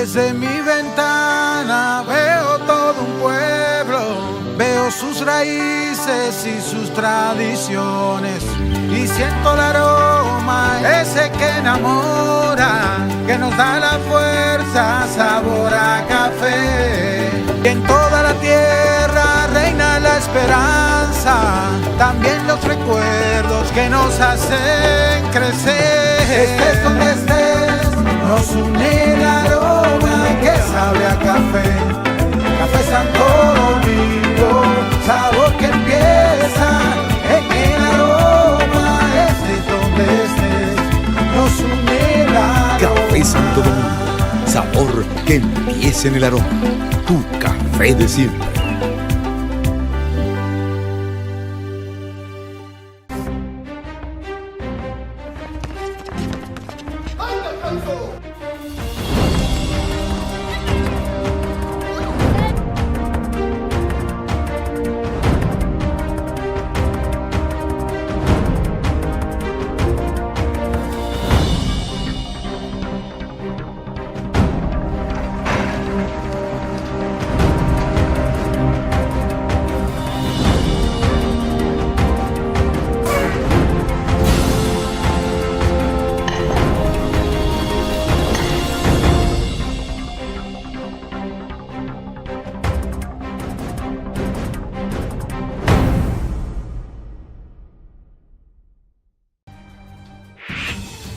Desde mi ventana veo todo un pueblo, veo sus raíces y sus tradiciones, y siento el aroma ese que enamora, que nos da la fuerza, sabor a café. Y en toda la tierra reina la esperanza, también los recuerdos que nos hacen crecer. Estés donde estés, nos une el aroma que sabe a café. Café Santo Domingo, sabor que empieza en el aroma. Estés donde estés, nos une el aroma. Café Santo Domingo, sabor que empieza en el aroma. Tu café de siempre.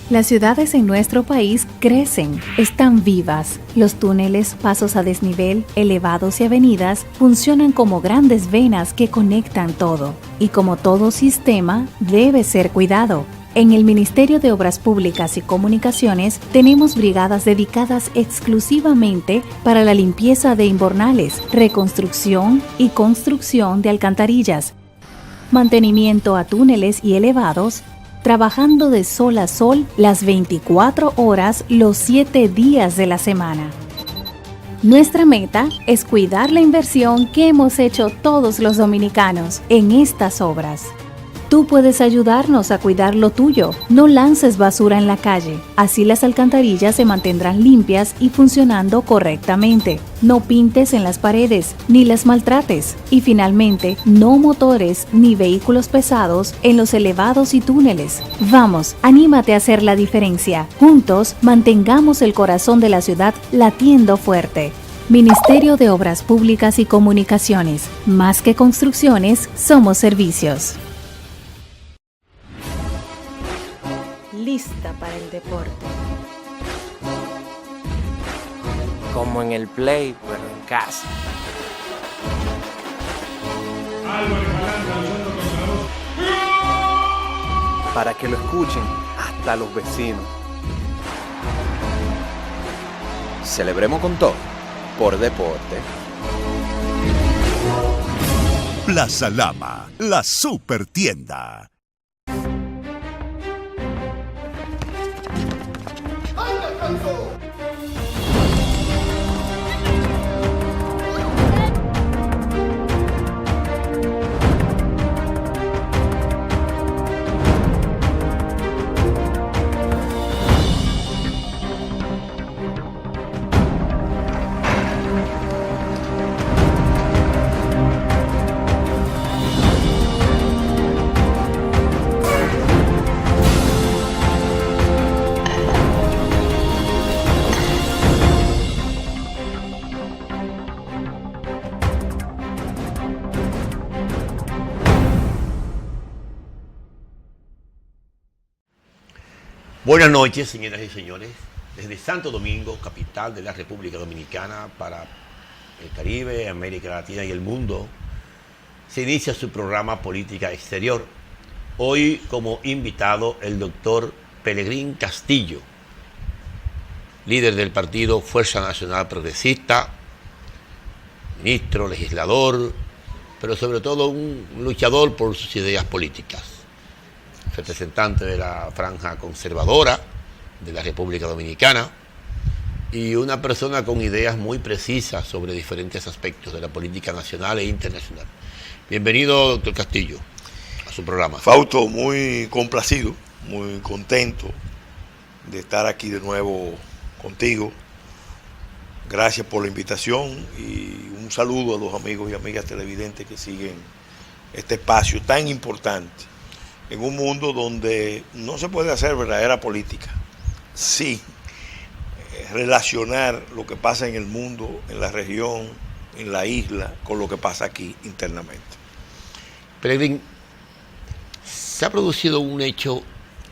Las ciudades en nuestro país crecen, están vivas. Los túneles, pasos a desnivel, elevados y avenidas funcionan como grandes venas que conectan todo. Y como todo sistema, debe ser cuidado. En el Ministerio de Obras Públicas y Comunicaciones tenemos brigadas dedicadas exclusivamente para la limpieza de invernales, reconstrucción y construcción de alcantarillas, mantenimiento a túneles y elevados, trabajando de sol a sol las 24 horas los 7 días de la semana. Nuestra meta es cuidar la inversión que hemos hecho todos los dominicanos en estas obras. Tú puedes ayudarnos a cuidar lo tuyo. No lances basura en la calle. Así las alcantarillas se mantendrán limpias y funcionando correctamente. No pintes en las paredes, ni las maltrates. Y finalmente, no motores ni vehículos pesados en los elevados y túneles. Vamos, anímate a hacer la diferencia. Juntos, mantengamos el corazón de la ciudad latiendo fuerte. Ministerio de Obras Públicas y Comunicaciones. Más que construcciones, somos servicios. Lista para el deporte. Como en el play, pero en casa. Para que lo escuchen hasta los vecinos. Celebremos con todo, por deporte. Plaza Lama, la super tienda. Buenas noches, señoras y señores. Desde Santo Domingo, capital de la República Dominicana, para el Caribe, América Latina y el mundo, se inicia su programa Política Exterior. Hoy como invitado el doctor Pelegrín Castillo, líder del partido Fuerza Nacional Progresista, ministro, legislador, pero sobre todo un luchador por sus ideas políticas. Representante de la franja conservadora de la República Dominicana y una persona con ideas muy precisas sobre diferentes aspectos de la política nacional e internacional. Bienvenido, doctor Castillo, a su programa. Fausto, muy complacido, muy contento de estar aquí de nuevo contigo Gracias por la invitación y un saludo a los amigos y amigas televidentes que siguen este espacio tan importante en un mundo donde no se puede hacer verdadera política. Sí, relacionar lo que pasa en el mundo, en la región, en la isla, con lo que pasa aquí internamente. Peregrín, se ha producido un hecho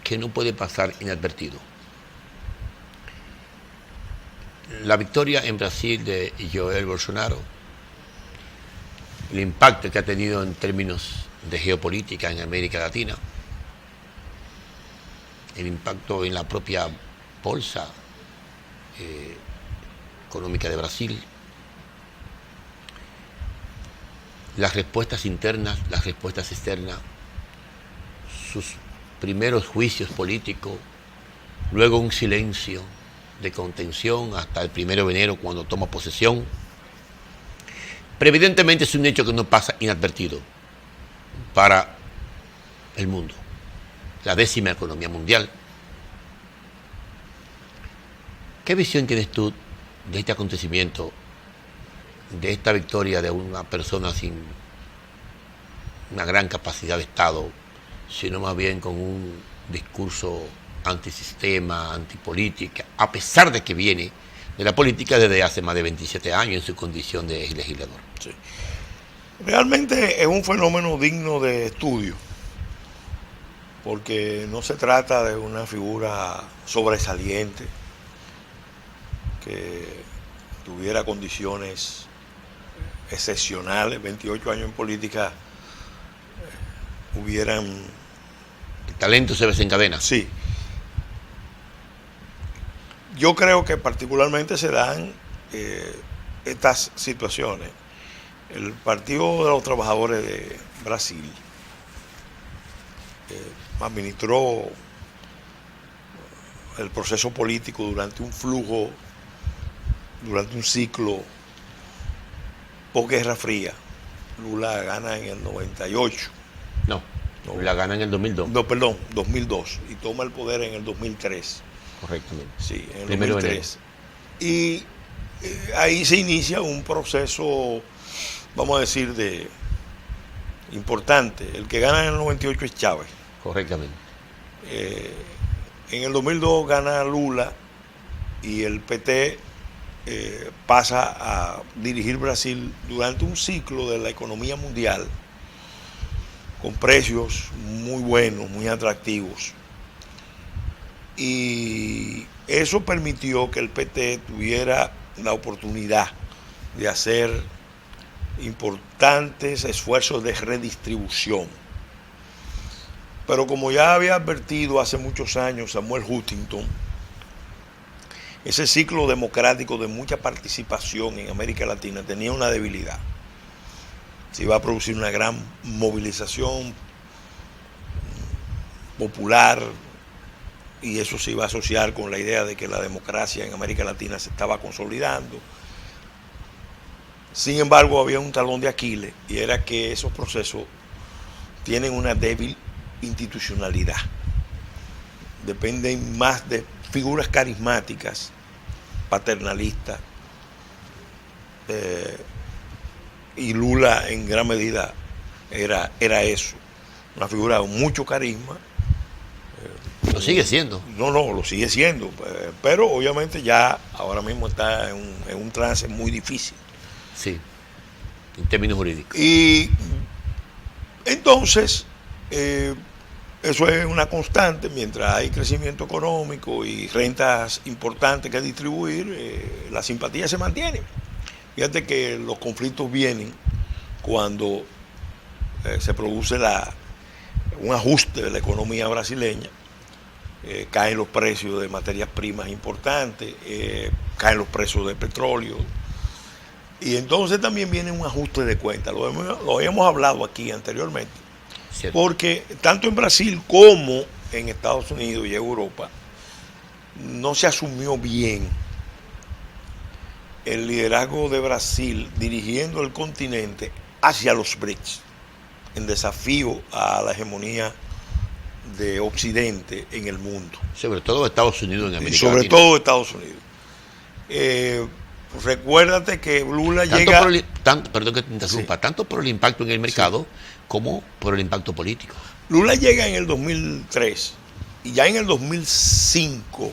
que no puede pasar inadvertido. La victoria en Brasil de Jair Bolsonaro, el impacto que ha tenido en términos de geopolítica en América Latina, el impacto en la propia bolsa económica de Brasil, las respuestas internas, las respuestas externas, sus primeros juicios políticos, luego un silencio de contención hasta el 1 de enero cuando toma posesión. Pero evidentemente es un hecho que no pasa inadvertido para el mundo, la 10ª economía mundial. ¿Qué visión tienes tú de este acontecimiento, de esta victoria de una persona sin una gran capacidad de Estado, sino más bien con un discurso antisistema, antipolítica, a pesar de que viene de la política desde hace más de 27 años en su condición de legislador? Sí. Realmente es un fenómeno digno de estudio, porque no se trata de una figura sobresaliente que tuviera condiciones excepcionales. 28 años en política hubieran... El talento se desencadena. Sí. Yo creo que particularmente se dan estas situaciones. El Partido de los Trabajadores de Brasil administró el proceso político durante un flujo, durante un ciclo post-Guerra Fría. Lula gana en el 98. No, la gana en el 2002. No, perdón, 2002. Y toma el poder en el 2003. Correctamente. Sí, en el 1 de enero. Y ahí se inicia un proceso, vamos a decir, de importante. El que gana en el 98 es Chávez. Correctamente. En el 2002 gana Lula y el PT pasa a dirigir Brasil durante un ciclo de la economía mundial con precios muy buenos, muy atractivos. Y eso permitió que el PT tuviera la oportunidad de hacer importantes esfuerzos de redistribución. Pero como ya había advertido hace muchos años Samuel Huntington, ese ciclo democrático de mucha participación en América Latina tenía una debilidad. Se iba a producir una gran movilización popular y eso se iba a asociar con la idea de que la democracia en América Latina se estaba consolidando. Sin embargo, había un talón de Aquiles y era que esos procesos tienen una débil institucionalidad. Dependen más de figuras carismáticas, paternalistas, y Lula en gran medida era eso, una figura con mucho carisma. Lo sigue siendo. No, lo sigue siendo, pero obviamente ya ahora mismo está en un trance muy difícil. Sí, en términos jurídicos. Y entonces, eso es una constante, mientras hay crecimiento económico y rentas importantes que distribuir, la simpatía se mantiene. Fíjate que los conflictos vienen cuando se produce un ajuste de la economía brasileña, caen los precios de materias primas importantes, caen los precios del petróleo, y entonces también viene un ajuste de cuentas. Lo habíamos hablado aquí anteriormente. Cierto. Porque tanto en Brasil como en Estados Unidos y Europa no se asumió bien el liderazgo de Brasil dirigiendo el continente hacia los BRICS, en desafío a la hegemonía de Occidente en el mundo. Sobre todo Estados Unidos en América Sobre Latina. todo Estados Unidos. recuérdate que Lula Tanto llega... perdón que te interrumpa, tanto por el impacto en el mercado como por el impacto político. Lula llega en el 2003 y ya en el 2005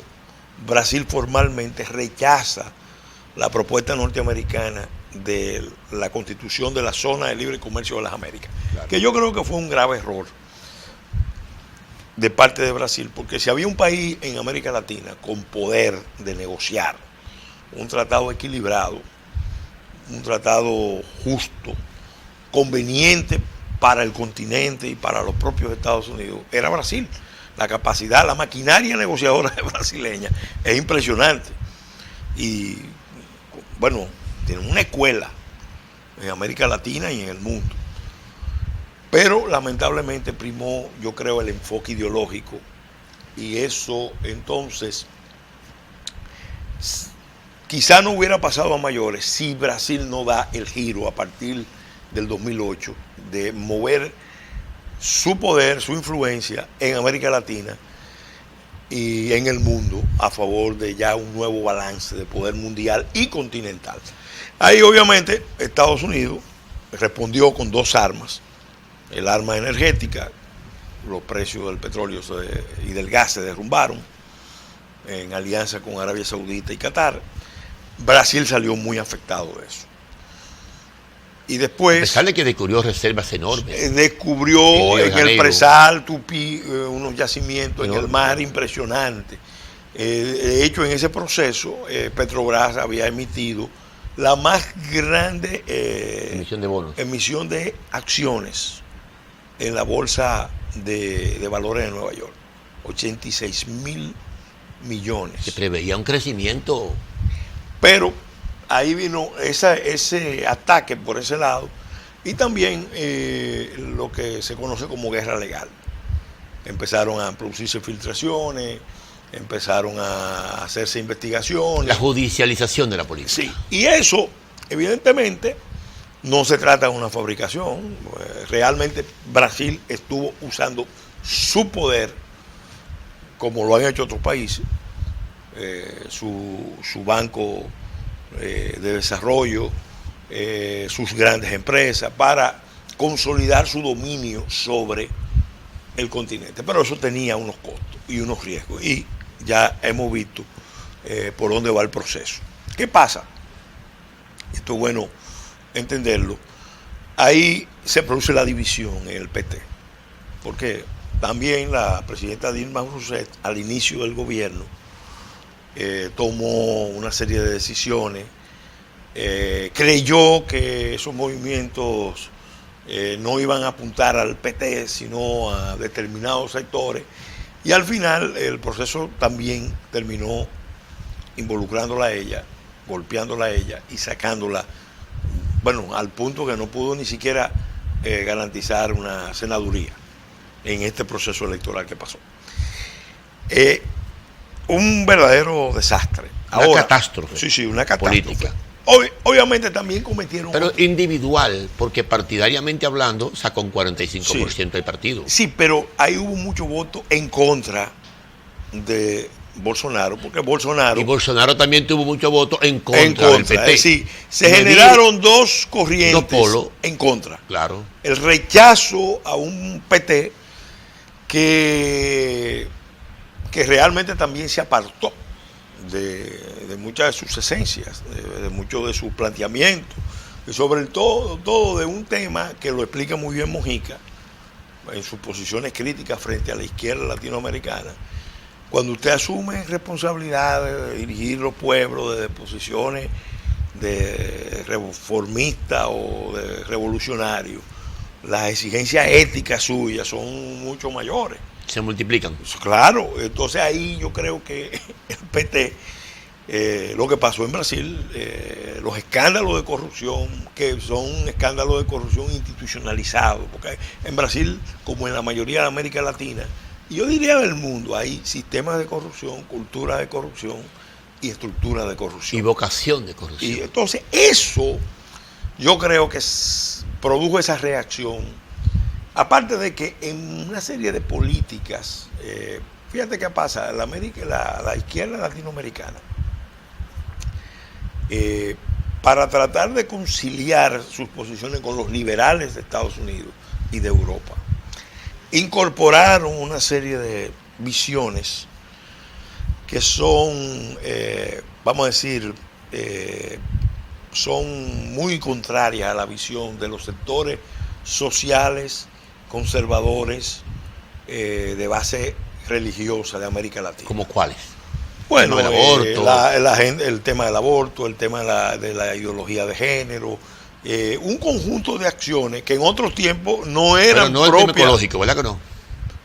Brasil formalmente rechaza la propuesta norteamericana de la constitución de la zona de libre comercio de las Américas, claro, que yo creo que fue un grave error de parte de Brasil, porque si había un país en América Latina con poder de negociar un tratado equilibrado, un tratado justo, conveniente para el continente y para los propios Estados Unidos, era Brasil. La capacidad, la maquinaria negociadora brasileña es impresionante. Y bueno, tienen una escuela en América Latina y en el mundo. Pero lamentablemente primó, yo creo, el enfoque ideológico, y eso entonces quizá no hubiera pasado a mayores si Brasil no da el giro a partir del 2008 de mover su poder, su influencia en América Latina y en el mundo a favor de ya un nuevo balance de poder mundial y continental. Ahí obviamente Estados Unidos respondió con dos armas: el arma energética, los precios del petróleo y del gas se derrumbaron en alianza con Arabia Saudita y Qatar. Brasil salió muy afectado de eso. Y después... A pesar de que descubrió reservas enormes. Descubrió en el Presal, Tupí, unos yacimientos en el mar impresionantes. De hecho, en ese proceso, Petrobras había emitido la más grande emisión de acciones en la bolsa de valores de Nueva York. 86.000 millones. Se preveía un crecimiento. Pero ahí vino ese ataque por ese lado, y también lo que se conoce como guerra legal. Empezaron a producirse filtraciones, empezaron a hacerse investigaciones. La judicialización de la política. Sí, y eso, evidentemente, no se trata de una fabricación. Realmente Brasil estuvo usando su poder, como lo han hecho otros países, su banco de desarrollo, sus grandes empresas, para consolidar su dominio sobre el continente. Pero eso tenía unos costos y unos riesgos, y ya hemos visto por dónde va el proceso. ¿Qué pasa? Esto es bueno entenderlo. Ahí se produce la división en el PT, porque también la presidenta Dilma Rousseff, al inicio del gobierno, tomó una serie de decisiones, creyó que esos movimientos no iban a apuntar al PT, sino a determinados sectores, y al final el proceso también terminó involucrándola a ella, golpeándola a ella y sacándola, bueno, al punto que no pudo ni siquiera garantizar una senaduría en este proceso electoral que pasó. Un verdadero desastre. Una catástrofe. Sí, una catástrofe política. Obviamente también cometieron... Pero individual, porque partidariamente hablando sacó un 45% del partido. Sí, pero ahí hubo mucho voto en contra de Bolsonaro, porque Bolsonaro... Y Bolsonaro también tuvo mucho voto en contra del PT. Sí, se generaron dos corrientes, dos polos en contra. Claro. El rechazo a un PT que realmente también se apartó de muchas de sus esencias, de muchos de sus planteamientos, y sobre todo de un tema que lo explica muy bien Mojica en sus posiciones críticas frente a la izquierda latinoamericana. Cuando usted asume responsabilidad de dirigir los pueblos desde posiciones de reformista o de revolucionario, las exigencias éticas suyas son mucho mayores. Se multiplican. Claro, entonces ahí yo creo que el PT, lo que pasó en Brasil, los escándalos de corrupción, que son escándalos de corrupción institucionalizados, porque en Brasil, como en la mayoría de América Latina, y yo diría del mundo, hay sistemas de corrupción, cultura de corrupción y estructura de corrupción. Y vocación de corrupción. Y entonces eso, yo creo que produjo esa reacción. Aparte de que en una serie de políticas, fíjate qué pasa, la izquierda latinoamericana para tratar de conciliar sus posiciones con los liberales de Estados Unidos y de Europa. Incorporaron una serie de visiones que son, vamos a decir, son muy contrarias a la visión de los sectores sociales, conservadores, de base religiosa de América Latina. ¿Como cuáles? Bueno, el aborto. El tema del aborto, el tema de la ideología de género, un conjunto de acciones que en otros tiempos no eran Pero no propias. el tema ecológico, ¿verdad que no?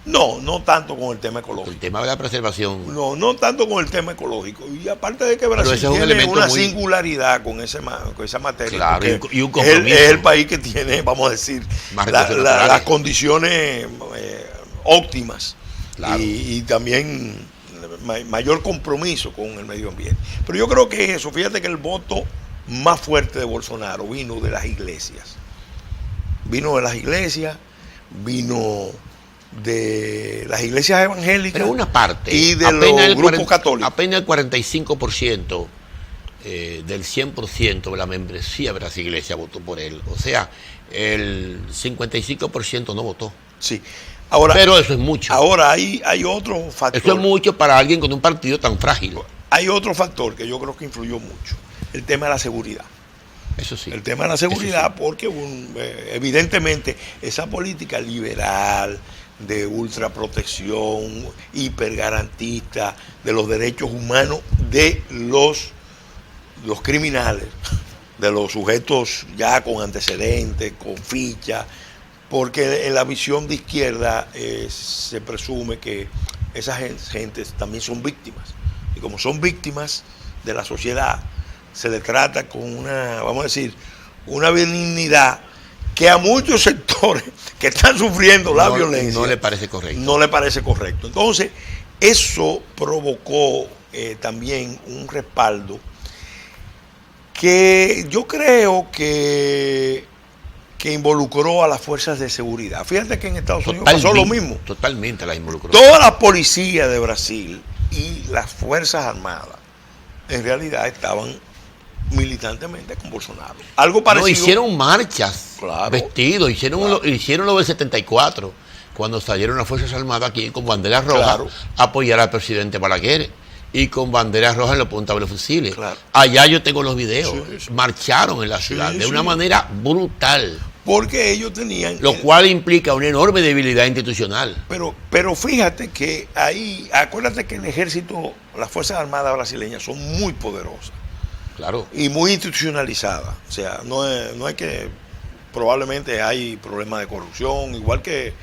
No tanto con el tema ecológico. El tema de la preservación. No tanto con el tema ecológico. Y aparte de que Brasil ese es un tiene elemento una muy... singularidad con esa materia. Claro, y un es compromiso. el país que tiene, vamos a decir, Más recursos naturales. las condiciones óptimas. Claro. Y también mayor compromiso con el medio ambiente. Pero yo creo que eso, fíjate que el voto más fuerte de Bolsonaro vino de las iglesias. Vino de las iglesias evangélicas. Pero una parte. Y de los grupos católicos. Apenas el 45% del 100% de la membresía de las iglesias votó por él. O sea, el 55% no votó. Sí. Ahora, pero eso es mucho. Ahora hay otro factor. Eso es mucho para alguien con un partido tan frágil. Hay otro factor que yo creo que influyó mucho. El tema de la seguridad. Eso sí. El tema de la seguridad, sí. Porque evidentemente esa política liberal de ultraprotección, hipergarantista de los derechos humanos de los criminales, de los sujetos ya con antecedentes, con ficha, porque en la visión de izquierda se presume que esas gentes también son víctimas. Y como son víctimas de la sociedad, se le trata con una, vamos a decir, una benignidad que a muchos sectores que están sufriendo la violencia no le parece correcto. No le parece correcto. Entonces, eso provocó también un respaldo que yo creo que involucró a las fuerzas de seguridad. Fíjate que en Estados Unidos pasó lo mismo. Totalmente las involucró. Toda la policía de Brasil y las Fuerzas Armadas en realidad estaban militantemente con Bolsonaro. Algo parecido. No, hicieron marchas, claro, vestidos, hicieron lo del 74, cuando salieron las Fuerzas Armadas aquí con banderas rojas, claro, a apoyar al presidente Balaguer, y con banderas rojas en los puntas de los fusiles. Claro. Allá yo tengo los videos. Sí. Marcharon en la ciudad de una manera brutal. Porque ellos tenían... Lo cual implica una enorme debilidad institucional. Pero fíjate que ahí, acuérdate que el ejército, las Fuerzas Armadas brasileñas son muy poderosas. Claro. Y muy institucionalizadas. O sea, no es que probablemente hay problemas de corrupción, igual que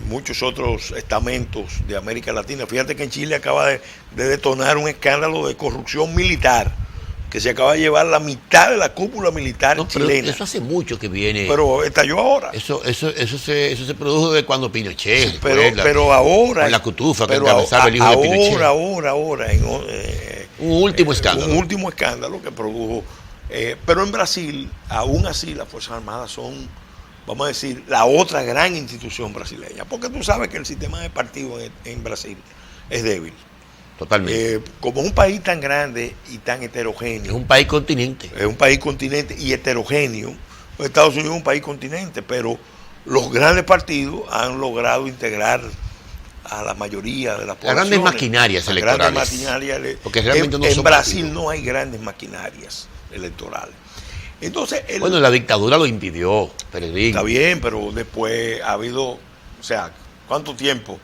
muchos otros estamentos de América Latina. Fíjate que en Chile acaba de detonar un escándalo de corrupción militar, que se acaba de llevar la mitad de la cúpula militar chilena. Eso hace mucho que viene. Pero estalló ahora. Eso se produjo de cuando Pinochet. Sí, pero ahora. Con la cutufa que encabezaba el hijo de Pinochet. Ahora. Un último escándalo. Un último escándalo que produjo. Pero en Brasil, aún así, las Fuerzas Armadas son, vamos a decir, la otra gran institución brasileña. Porque tú sabes que el sistema de partido en Brasil es débil. Totalmente. Como es un país tan grande y tan heterogéneo. Es un país continente. Es un país continente y heterogéneo. Estados Unidos es un país continente, pero los grandes partidos han logrado integrar a la mayoría de las poblaciones. Las grandes maquinarias electorales. Grandes maquinarias. Porque realmente no son en Brasil partidos. No hay grandes maquinarias electorales. Entonces, bueno, la dictadura lo impidió, Peregrín. Está bien, pero después ha habido, o sea, ¿cuánto tiempo?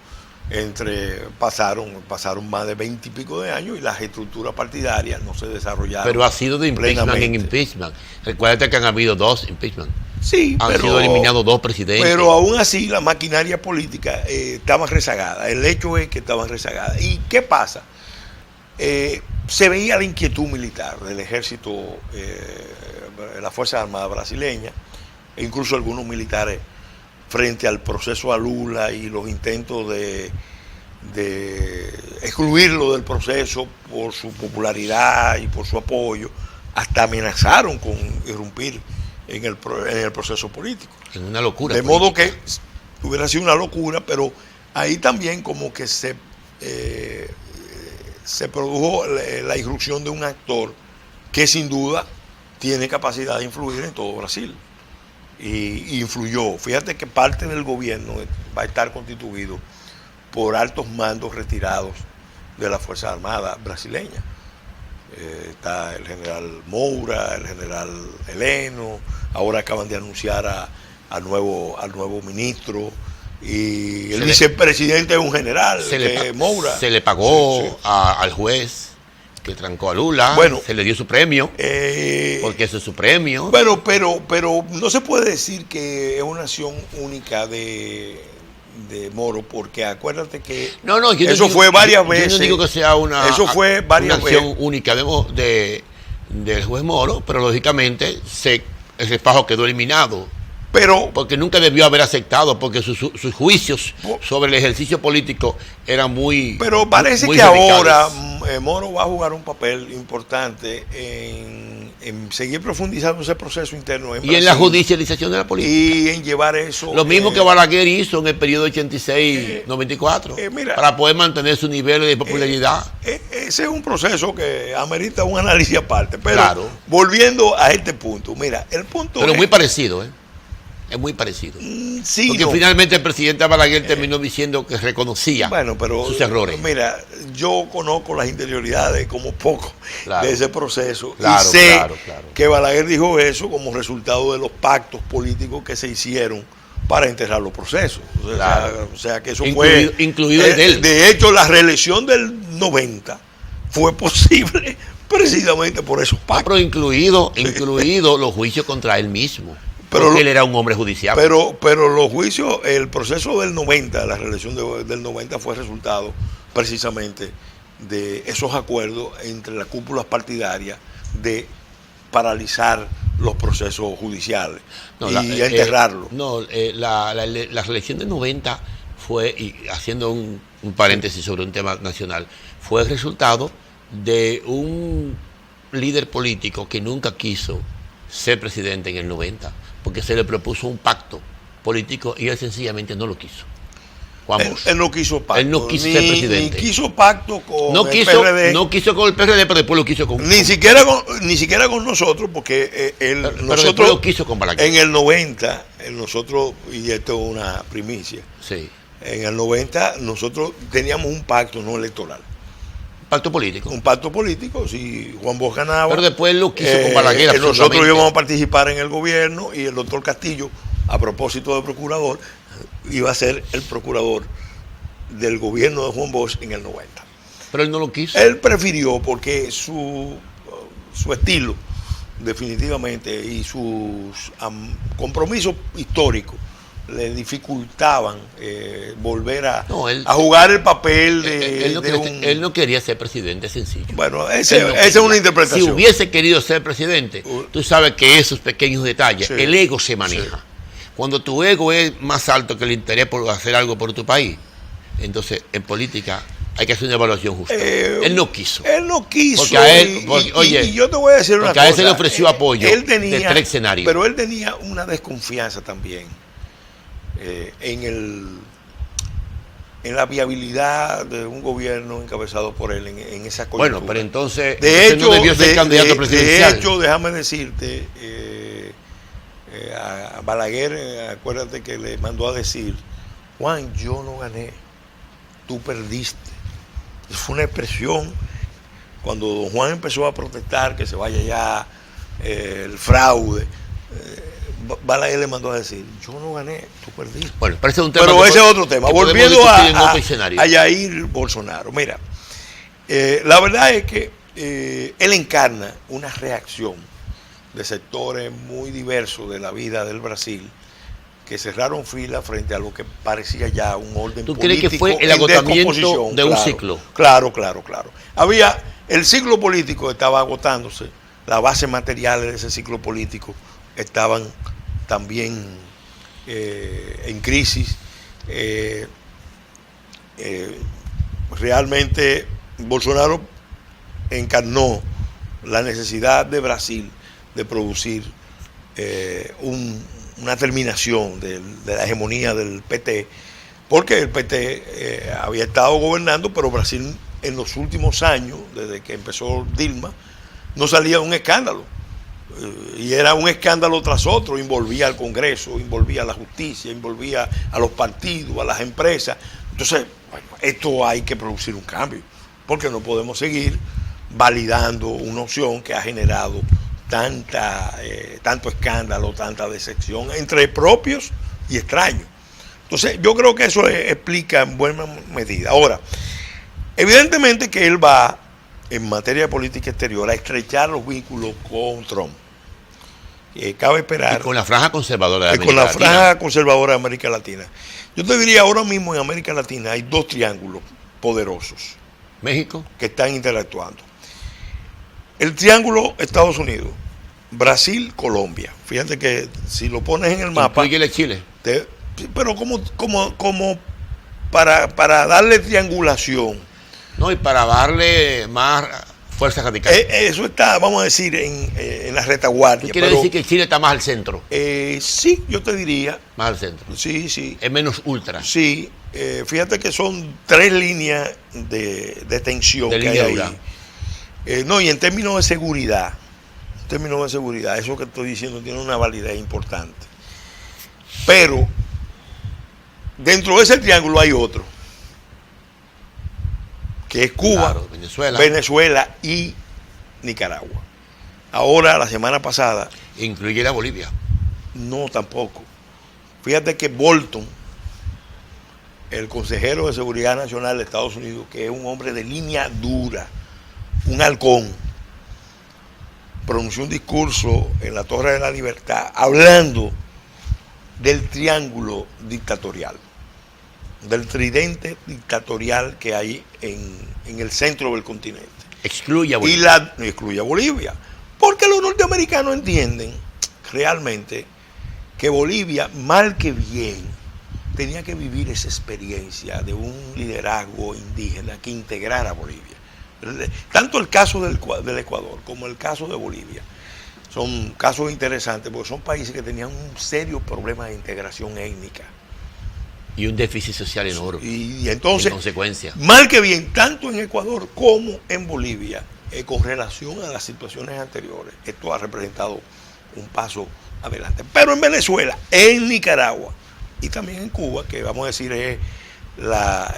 Pasaron más de 20 y pico de años y las estructuras partidarias no se desarrollaron. Pero ha sido de impeachment plenamente. en impeachment. Recuerda que han habido 2 impeachment. Sí, han sido eliminados 2 presidentes. Pero aún así la maquinaria política estaba rezagada. El hecho es que estaban rezagadas. ¿Y qué pasa? Se veía la inquietud militar del ejército, de las Fuerzas Armadas brasileñas, e incluso algunos militares frente al proceso a Lula y los intentos de excluirlo del proceso por su popularidad y por su apoyo, hasta amenazaron con irrumpir en el proceso político. En una locura. De modo que hubiera sido una locura, pero ahí también como que se se produjo la irrupción de un actor que sin duda tiene capacidad de influir en todo Brasil. Y influyó. Fíjate que parte del gobierno va a estar constituido por altos mandos retirados de las Fuerzas Armadas brasileñas. Está el general Moura, el general Heleno, ahora acaban de anunciar al nuevo ministro, y el vicepresidente es un general, Moura. Se le pagó sí. al juez que trancó a Lula, bueno, se le dio su premio, porque eso es su premio. Bueno, pero no se puede decir que es una acción única de Moro, porque acuérdate que eso fue varias veces. Yo no digo que sea una acción única del juez Moro, pero lógicamente el refajo quedó eliminado. Porque nunca debió haber aceptado, porque sus juicios sobre el ejercicio político eran muy. Pero parece muy que radicales. ahora Moro va a jugar un papel importante en seguir profundizando ese proceso interno en Brasil, en la judicialización de la política. Y en llevar eso. Lo mismo que Balaguer hizo en el periodo 86-94, para poder mantener su nivel de popularidad. Ese es un proceso que amerita un análisis aparte. Pero claro. Volviendo a este punto, mira, el punto Pero es muy parecido, Es muy parecido. Sí, porque finalmente el presidente Balaguer terminó diciendo que reconocía sus errores. Mira, yo conozco las interioridades como poco de ese proceso. Claro, y sé claro. que Balaguer dijo eso como resultado de los pactos políticos que se hicieron para enterrar los procesos. O sea que eso fue incluido el de él. De hecho, la reelección del 90 fue posible precisamente por esos pactos. Pero incluido los juicios contra él mismo. Porque él era un hombre judicial. Pero los juicios, el proceso del 90, la reelección del 90 fue resultado precisamente de esos acuerdos entre las cúpulas partidarias de paralizar los procesos judiciales y enterrarlos. La reelección del 90 fue, y haciendo un paréntesis sobre un tema nacional, fue el resultado de un líder político que nunca quiso ser presidente en el 90. Porque se le propuso un pacto político y él sencillamente no lo quiso. Él no quiso pacto. Él no quiso ser presidente. Ni quiso pacto con el PRD. No quiso con el PRD, pero después lo quiso con... Ni siquiera con nosotros, porque nosotros lo quiso con Balaguer. En el 90, nosotros, y esto es una primicia, sí. En el 90 nosotros teníamos un pacto no electoral. Pacto político. Un pacto político, si Juan Bosch ganaba. Pero después lo quiso con Balaguer. Nosotros íbamos a participar en el gobierno y el doctor Castillo, a propósito de procurador, iba a ser el procurador del gobierno de Juan Bosch en el 90. Pero él no lo quiso. Él prefirió, porque su estilo, definitivamente, y sus compromisos históricos le dificultaban volver a jugar el papel de él no quería ser presidente, sencillo. Bueno, esa es una interpretación. Si hubiese querido ser presidente, tú sabes que esos pequeños detalles, el ego se maneja. Sí. Cuando tu ego es más alto que el interés por hacer algo por tu país, entonces en política hay que hacer una evaluación justa. Él no quiso. Él no quiso. Porque a él, y yo te voy a decir una cosa. A él se le ofreció apoyo de tres escenarios. Pero él tenía una desconfianza también en la viabilidad de un gobierno encabezado por él en esa coyuntura. Bueno, pero entonces no debió ser candidato presidencial. De hecho, déjame decirte, a Balaguer, acuérdate que le mandó a decir: Juan, yo no gané, tú perdiste. Fue una expresión cuando don Juan empezó a protestar que se vaya ya el fraude. Balaguer le mandó a decir: yo no gané, tú perdiste. Bueno, parece un tema. Pero ese es otro tema. Volviendo a Jair Bolsonaro. Mira, la verdad es que él encarna una reacción de sectores muy diversos de la vida del Brasil que cerraron fila frente a lo que parecía ya un orden político. ¿Tú crees que fue el agotamiento de un ciclo? Claro. El ciclo político estaba agotándose, las bases materiales de ese ciclo político estaban también en crisis. Realmente Bolsonaro encarnó la necesidad de Brasil de producir una terminación de la hegemonía del PT, porque el PT había estado gobernando, pero Brasil en los últimos años, desde que empezó Dilma, no salía un escándalo. Y era un escándalo tras otro, envolvía al Congreso, envolvía a la justicia, envolvía a los partidos, a las empresas. Entonces, bueno, esto hay que producir un cambio, porque no podemos seguir validando una opción que ha generado tanto escándalo, tanta decepción entre propios y extraños. Entonces, yo creo que eso explica en buena medida. Ahora, evidentemente que él va, en materia de política exterior, a estrechar los vínculos con Trump. Cabe esperar. Y con la franja conservadora de América Con la Latina. franja conservadora de América Latina. Yo te diría, ahora mismo en América Latina hay dos triángulos poderosos México. que están interactuando. El triángulo Estados Unidos, Brasil, Colombia. Fíjate que si lo pones en el mapa. Inclúyele Chile. Pero como para darle triangulación. No, y para darle más fuerza radical. Eso está, vamos a decir, en la retaguardia. ¿Quiere decir que Chile está más al centro? Sí, yo te diría. Más al centro. Sí. Es menos ultra. Sí, fíjate que son 3 líneas de tensión De que hay línea ahí. dura. No, y en términos de seguridad, eso que estoy diciendo tiene una validez importante. Pero dentro de ese triángulo hay otro, que es Cuba, Claro, Venezuela y Nicaragua. Ahora, la semana pasada. Incluye la Bolivia. No, tampoco. Fíjate que Bolton, el consejero de Seguridad Nacional de Estados Unidos, que es un hombre de línea dura, un halcón, pronunció un discurso en la Torre de la Libertad hablando del triángulo dictatorial, del tridente dictatorial que hay en el centro del continente. Excluye a Bolivia. Excluye a Bolivia. Porque los norteamericanos entienden realmente que Bolivia, mal que bien, tenía que vivir esa experiencia de un liderazgo indígena que integrara a Bolivia. Tanto el caso del Ecuador como el caso de Bolivia son casos interesantes porque son países que tenían un serio problema de integración étnica. Y un déficit social enorme. Y entonces, en consecuencia, mal que bien, tanto en Ecuador como en Bolivia, con relación a las situaciones anteriores, esto ha representado un paso adelante. Pero en Venezuela, en Nicaragua y también en Cuba, que vamos a decir es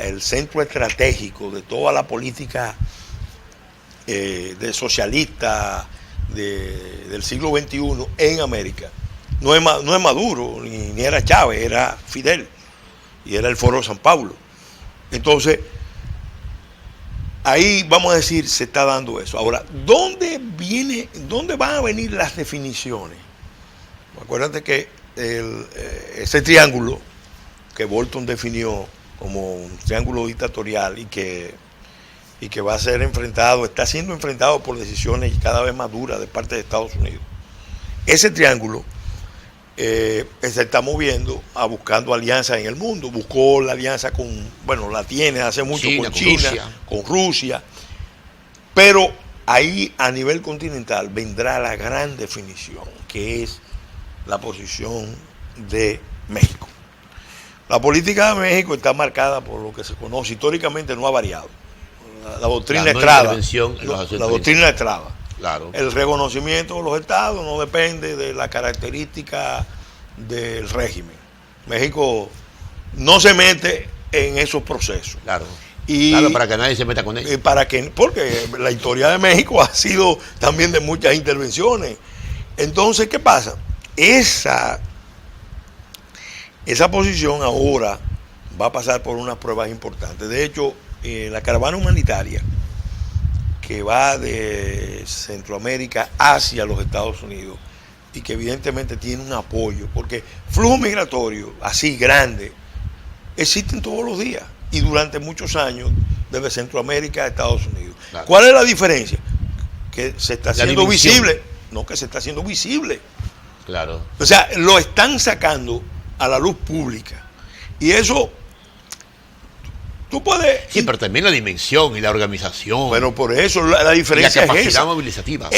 el centro estratégico de toda la política de socialista del siglo XXI en América, no es Maduro, ni era Chávez, era Fidel. Y era el Foro de San Pablo. Entonces, ahí vamos a decir, se está dando eso. Ahora, ¿dónde van a venir las definiciones? Acuérdate que ese triángulo que Bolton definió como un triángulo dictatorial y que va a ser está siendo enfrentado por decisiones cada vez más duras de parte de Estados Unidos. Ese triángulo se está moviendo buscando alianzas en el mundo. Buscó la alianza la tiene hace mucho con China, con Rusia. Pero ahí a nivel continental vendrá la gran definición, que es la posición de México. La política de México está marcada por lo que se conoce, históricamente no ha variado. La doctrina Estrada. La doctrina Estrada. Claro. El reconocimiento de los estados no depende de la característica del régimen. México no se mete en esos procesos. Claro. Claro, para que nadie se meta con ellos. Porque la historia de México ha sido también de muchas intervenciones. Entonces, ¿qué pasa? Esa posición ahora va a pasar por unas pruebas importantes. De hecho, la caravana humanitaria que va de Centroamérica hacia los Estados Unidos y que evidentemente tiene un apoyo, porque flujo migratorio así grande existen todos los días y durante muchos años desde Centroamérica a Estados Unidos. Claro. ¿Cuál es la diferencia? Que se está haciendo visible. No, que se está haciendo visible. Claro. O sea, lo están sacando a la luz pública. Y eso tú puedes. Sí, pero también la dimensión y la organización. Bueno, por eso la diferencia y la capacidad es esa. Movilizativa.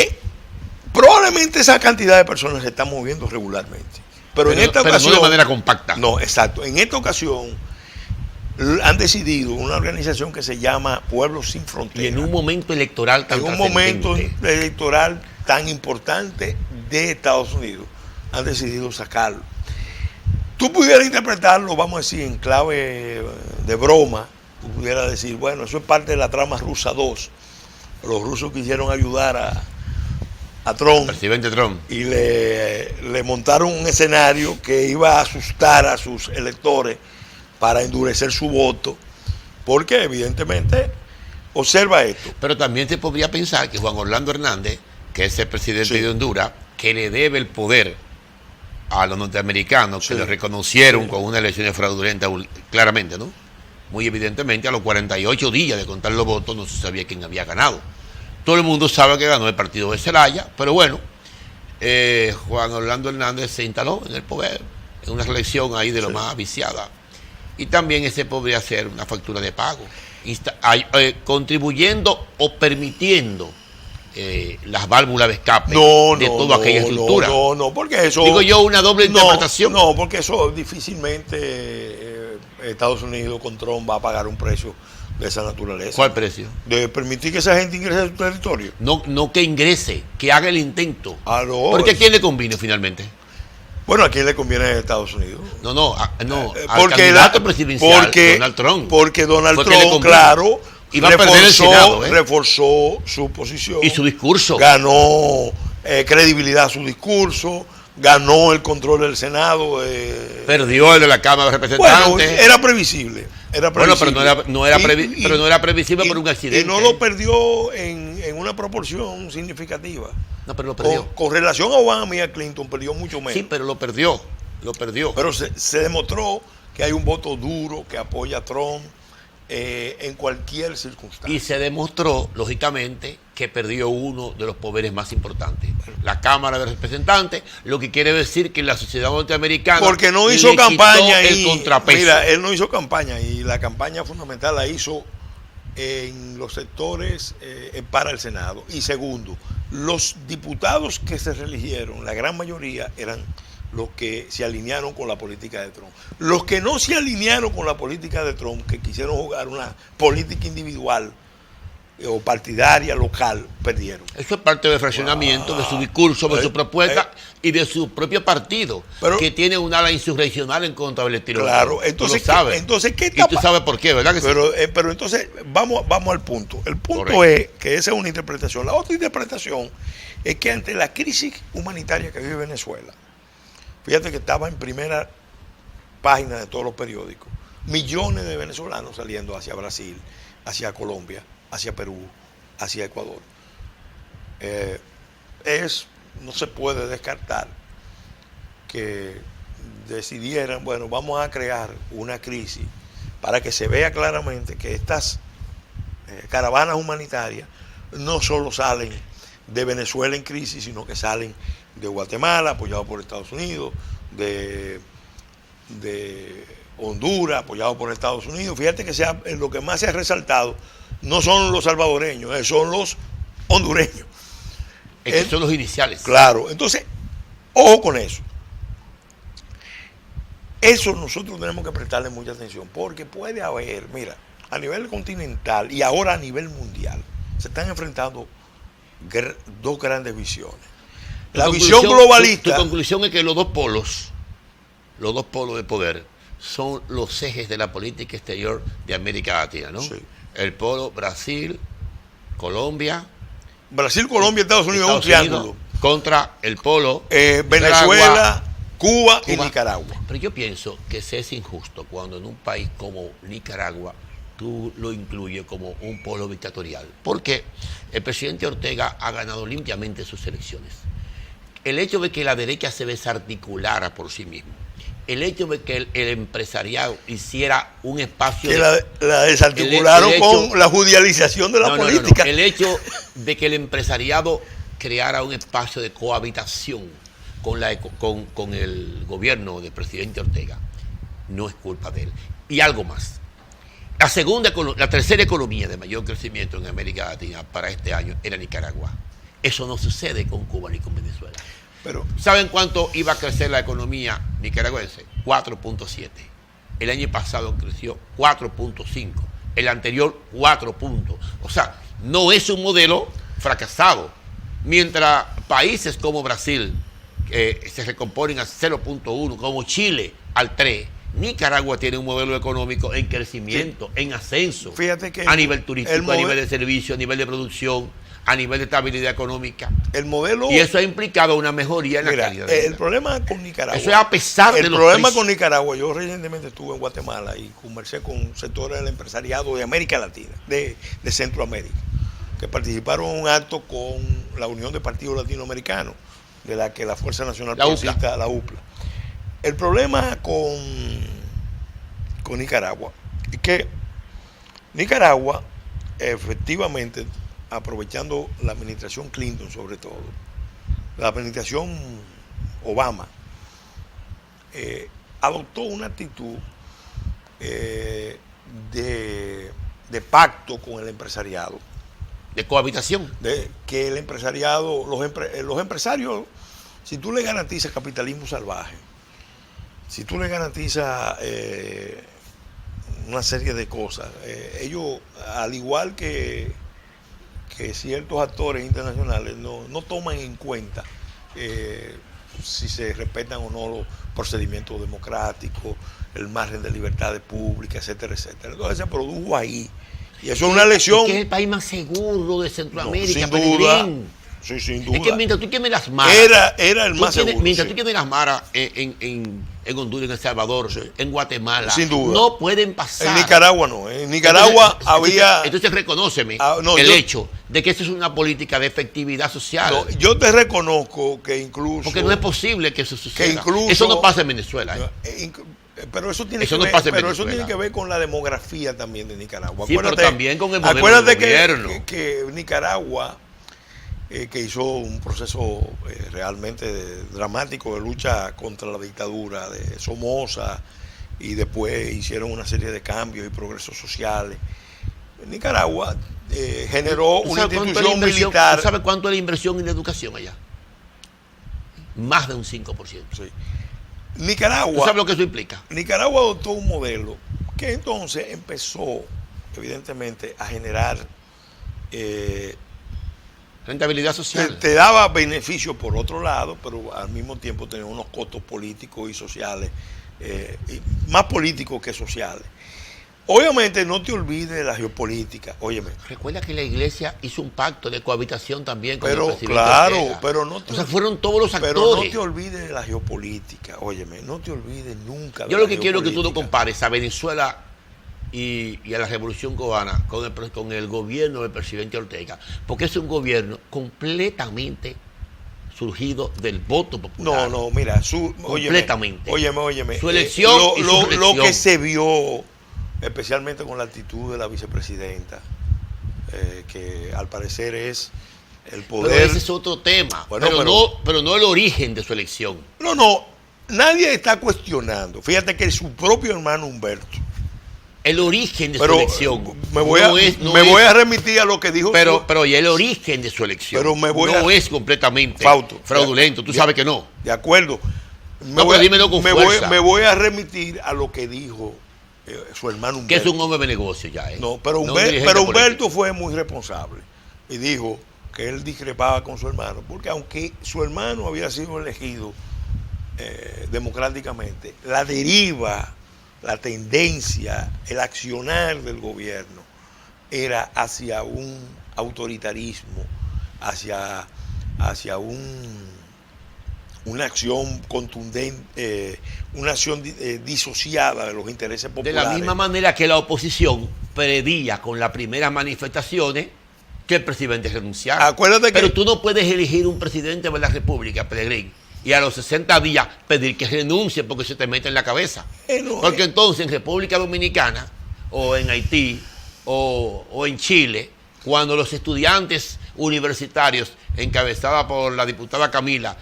Probablemente esa cantidad de personas se están moviendo regularmente. Pero en esta ocasión. No de manera compacta. No, exacto. En esta ocasión, han decidido una organización que se llama Pueblos Sin Fronteras. Y en un momento electoral tan en un momento trascendente. electoral tan importante de Estados Unidos, han decidido sacarlo. Tú pudieras interpretarlo, vamos a decir, en clave de broma. Tú pudieras decir, bueno, eso es parte de la trama rusa 2. Los rusos quisieron ayudar a Trump. Presidente Trump. Y le montaron un escenario que iba a asustar a sus electores para endurecer su voto, porque evidentemente, observa esto. Pero también se podría pensar que Juan Orlando Hernández, que es el presidente Sí. de Honduras, que le debe el poder a los norteamericanos, que Sí. le reconocieron Sí. con unas elecciones fraudulentas, claramente, ¿no? Muy evidentemente, a los 48 días de contar los votos no se sabía quién había ganado. Todo el mundo sabe que ganó el partido de Zelaya, pero bueno, Juan Orlando Hernández se instaló en el poder, en una reelección ahí de lo más viciada. Y también ese podría ser una factura de pago, contribuyendo o permitiendo las válvulas de escape de toda aquella estructura. No, porque eso... Digo yo, una doble interpretación. No, porque eso difícilmente Estados Unidos con Trump va a pagar un precio de esa naturaleza. ¿Cuál precio? De permitir que esa gente ingrese a su territorio. No que ingrese, que haga el intento. Aló, Porque ¿a quién le convino finalmente? bueno, ¿a quién le conviene a Estados Unidos? Al candidato presidencial, Donald Trump. Porque Donald Porque le Trump, convino. claro, Iba a perder el Senado, reforzó su posición. Y su discurso. Ganó credibilidad a su discurso, ganó el control del Senado. Perdió el de la Cámara de Bueno, Representantes. era previsible. Bueno, pero no era previsible y- por un accidente. Y no lo perdió en una proporción significativa. No, pero lo perdió. Con relación a Obama y a Clinton, perdió mucho menos. Sí, pero lo perdió. Pero se demostró que hay un voto duro que apoya a Trump en cualquier circunstancia. Y se demostró, lógicamente, que perdió uno de los poderes más importantes, la Cámara de Representantes, lo que quiere decir que la sociedad norteamericana Porque no hizo le campaña quitó y el contrapeso. mira, él no hizo campaña y la campaña fundamental la hizo en los sectores para el Senado. Y segundo, los diputados que se reeligieron, la gran mayoría eran los que se alinearon con la política de Trump. Los que no se alinearon con la política de Trump, que quisieron jugar una política individual o partidaria local, perdieron. Eso es parte del fraccionamiento de su discurso, de su propuesta y de su propio partido, Pero- que tiene un ala insurreccional en contra del estilo. Claro, entonces, tú lo sabes. ¿qué Y está tú sabes por qué, ¿verdad que sí? Pero entonces, vamos al punto. El punto Correcto. es que esa es una interpretación. La otra interpretación es que ante la crisis humanitaria que vive Venezuela, fíjate que estaba en primera página de todos los periódicos, millones de venezolanos saliendo hacia Brasil, hacia Colombia, hacia Perú, hacia Ecuador. No se puede descartar que decidieran, bueno, vamos a crear una crisis para que se vea claramente que estas caravanas humanitarias no solo salen de Venezuela en crisis, sino que salen de Guatemala, apoyado por Estados Unidos, de Honduras, apoyado por Estados Unidos. Fíjate que lo que más se ha resaltado no son los salvadoreños, son los hondureños. Estos son los iniciales. Claro, entonces, ojo con eso. Eso nosotros tenemos que prestarle mucha atención, porque puede haber, mira, a nivel continental y ahora a nivel mundial, se están enfrentando dos grandes visiones. La visión globalista. Tu conclusión es que los dos polos de poder, son los ejes de la política exterior de América Latina, ¿no? Sí. El polo Brasil, Colombia. Brasil, Colombia, Estados Unidos es un triángulo. Contra el polo Venezuela, Cuba y Nicaragua. Pero yo pienso que se es injusto cuando en un país como Nicaragua tú lo incluyes como un polo dictatorial. Porque el presidente Ortega ha ganado limpiamente sus elecciones. El hecho de que la derecha se desarticulara por sí mismo, el hecho de que el empresariado hiciera un espacio... Que la desarticularon con la judicialización de la política. No. El hecho de que el empresariado creara un espacio de cohabitación con el gobierno del presidente Ortega no es culpa de él. Y algo más. La tercera economía de mayor crecimiento en América Latina para este año era Nicaragua. Eso no sucede con Cuba ni con Venezuela. Pero, ¿Saben cuánto iba a crecer la economía nicaragüense? 4.7. el año pasado creció 4.5, el anterior 4 puntos. O sea, no es un modelo fracasado. Mientras países como Brasil se recomponen a 0.1, como Chile al 3, Nicaragua tiene un modelo económico en crecimiento, sí, en ascenso. Fíjate que a nivel turístico, a nivel de servicio, a nivel de producción, a nivel de estabilidad económica. El modelo... Y eso ha implicado una mejoría en la calidad de vida. El problema con Nicaragua... Eso es a pesar de los El problema precios. con Nicaragua, yo recientemente estuve en Guatemala y conversé con sectores del empresariado de América Latina, de Centroamérica, que participaron en un acto con la Unión de Partidos Latinoamericanos, de la que la Fuerza Nacional Progresista, la UPLA. El problema con Nicaragua es que Nicaragua, efectivamente, aprovechando la administración Clinton sobre todo, la administración Obama, adoptó una actitud de pacto con el empresariado. De cohabitación. De que el empresariado, los empresarios, si tú le garantizas capitalismo salvaje, si tú le garantizas una serie de cosas, ellos, al igual que ciertos actores internacionales, no toman en cuenta si se respetan o no los procedimientos democráticos, el margen de libertades públicas, etcétera, etcétera. Entonces se produjo ahí. Y eso es una lección. Es el país más seguro de Centroamérica. No, sin duda. Sí, sin duda. Es que mientras tú tienes las maras. Era el más seguro. Mientras tú tienes las maras en Honduras, en El Salvador, sí, en Guatemala, sin duda, no pueden pasar. En Nicaragua no. En Nicaragua había. Entonces reconóceme hecho de que eso es una política de efectividad social. No, yo te reconozco que incluso. Porque no es posible que eso suceda. Que incluso, eso no pasa en Venezuela. Pero eso tiene que ver con la demografía también de Nicaragua. Sí, pero también con el modelo acuérdate de gobierno. Que Nicaragua, que hizo un proceso realmente dramático de lucha contra la dictadura de Somoza, y después hicieron una serie de cambios y progresos sociales. Nicaragua generó una institución militar. ¿Tú sabes cuánto es la inversión en educación allá? Más de un 5%. Sí. Nicaragua, ¿tú sabes lo que eso implica? Nicaragua adoptó un modelo que entonces empezó, evidentemente, a generar rentabilidad social. Te daba beneficios por otro lado, pero al mismo tiempo tenía unos costos políticos y sociales, más políticos que sociales. Obviamente no te olvides de la geopolítica, óyeme. Recuerda que la iglesia hizo un pacto de cohabitación también con el presidente claro, Ortega. Pero no te, o sea, fueron todos los actores. Pero no te olvides de la geopolítica, óyeme, no te olvides nunca de Yo lo que quiero es que tú no compares a Venezuela y a la Revolución Cubana con el gobierno del presidente Ortega, porque es un gobierno completamente surgido del voto popular. No, mira, completamente. Óyeme. Su elección lo que se vio, especialmente con la actitud de la vicepresidenta, que al parecer es el poder. Pero ese es otro tema, bueno, pero no el origen de su elección. No, nadie está cuestionando. Fíjate que su propio hermano Humberto. El origen de su elección. Me voy a remitir a lo que dijo. Pero y el origen de su elección no es completamente fraudulento. Tú sabes que no. De acuerdo. Dímelo con fuerza. Me voy a remitir a lo que dijo su hermano Humberto. Que es un hombre de negocio ya. No, pero Humberto fue muy responsable y dijo que él discrepaba con su hermano, porque aunque su hermano había sido elegido democráticamente, la deriva, la tendencia, el accionar del gobierno era hacia un autoritarismo, hacia una acción contundente, una acción disociada de los intereses populares. De la misma manera que la oposición predía con las primeras manifestaciones que el presidente renunciara. Acuérdate pero tú no puedes elegir un presidente de la República, Pelegrín, y a los 60 días pedir que renuncie porque se te mete en la cabeza. Porque entonces en República Dominicana o en Haití o en Chile, cuando los estudiantes universitarios encabezados por la diputada Camila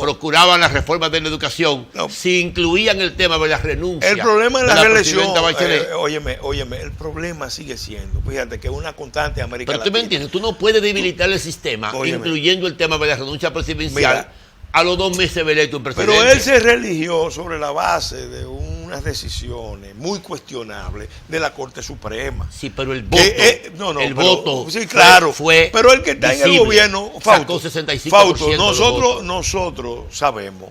procuraban las reformas de la educación, si incluían el tema de la renuncia. El problema de la reelección, óyeme, el problema sigue siendo, fíjate que es una constante América Latina. Pero tú me entiendes, tú no puedes debilitar el sistema incluyendo el tema de la renuncia presidencial. Mira, a los 2 meses de electo un presidente. Pero él se religió sobre la base de un unas decisiones muy cuestionables de la Corte Suprema. Sí, pero el voto, el voto, sí, claro, fue pero el que está visible, en el gobierno, sacó Fausto, 65% nosotros sabemos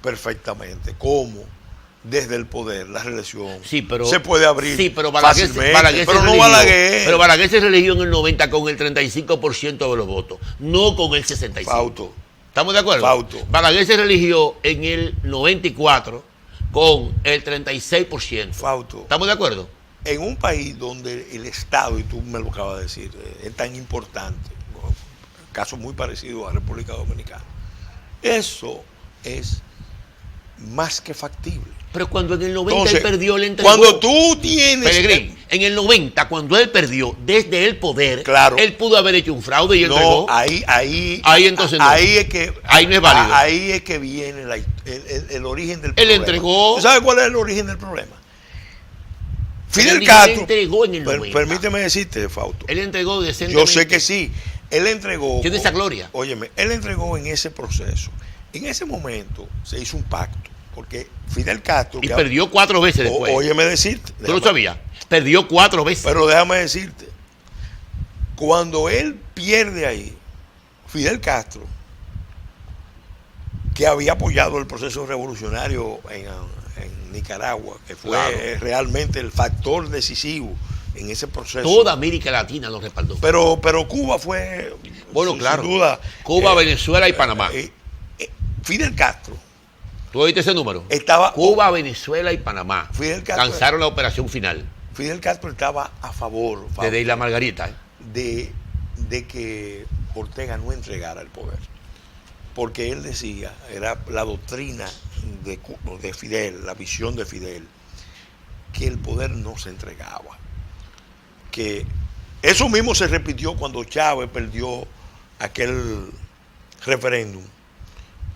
perfectamente cómo desde el poder la reelección se puede abrir fácilmente, pero no Balaguer. Pero Balaguer se religió en el 90 con el 35% de los votos, no con el 65%. Fausto. ¿Estamos de acuerdo? Fausto. Balaguer se religió en el 94 con el 36%. Fausto. ¿Estamos de acuerdo? En un país donde el Estado, y tú me lo acabas de decir, es tan importante, caso muy parecido a República Dominicana, eso es más que factible. Pero cuando en el 90 Entonces, él perdió, le entregó. Cuando tú tienes... Pelegrín, en el 90, cuando él perdió desde el poder, claro, él pudo haber hecho un fraude y él no, entregó. Ahí entonces no. Ahí es que... Ahí no es válido. Ahí es que viene el origen del Él problema. entregó. ¿Tú sabes cuál es el origen del problema? Fidel Él Castro... entregó en el 90. Permíteme decirte, Fausto. Él entregó decentemente. Yo sé que sí. Él entregó... Tiene esa gloria. Óyeme, él entregó en ese proceso. En ese momento se hizo un pacto. Porque Fidel Castro... Y perdió 4 veces después. Óyeme decirte. ¿Tú lo sabías? Perdió 4 veces. Pero déjame decirte. Cuando él pierde ahí, Fidel Castro, que había apoyado el proceso revolucionario en Nicaragua, que fue realmente el factor decisivo en ese proceso. Toda América Latina lo respaldó. Pero Cuba fue, bueno, claro, sin duda, Cuba, Venezuela y Panamá. Fidel Castro. ¿Tú oíste ese número? Estaba Cuba, Venezuela y Panamá. Fidel Castro, lanzaron la operación final. Fidel Castro estaba a favor de Isla Margarita. De que Ortega no entregara el poder. Porque él decía, era la doctrina de Fidel, la visión de Fidel, que el poder no se entregaba. Que eso mismo se repitió cuando Chávez perdió aquel referéndum,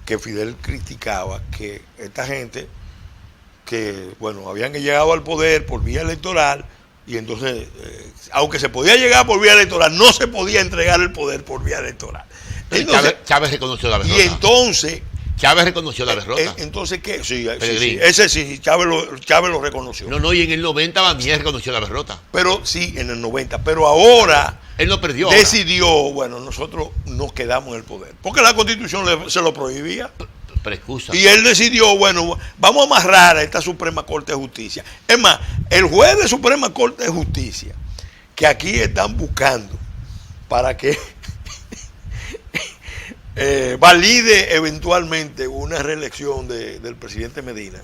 que Fidel criticaba que esta gente que, bueno, habían llegado al poder por vía electoral y entonces, aunque se podía llegar por vía electoral, no se podía entregar el poder por vía electoral. Entonces, Chávez reconoció la derrota. Y entonces... Chávez reconoció la derrota. Entonces, ¿qué? Sí, ese sí, Chávez lo reconoció. No, y en el 90 Banier reconoció la derrota. Pero sí, en el 90. Pero ahora... Él no perdió. Decidió, bueno, nosotros nos quedamos en el poder. Porque la Constitución se lo prohibía. Pero excusa. Y él decidió, bueno, vamos a amarrar a esta Suprema Corte de Justicia. Es más, el juez de Suprema Corte de Justicia, que aquí están buscando para que valide eventualmente una reelección del presidente Medina,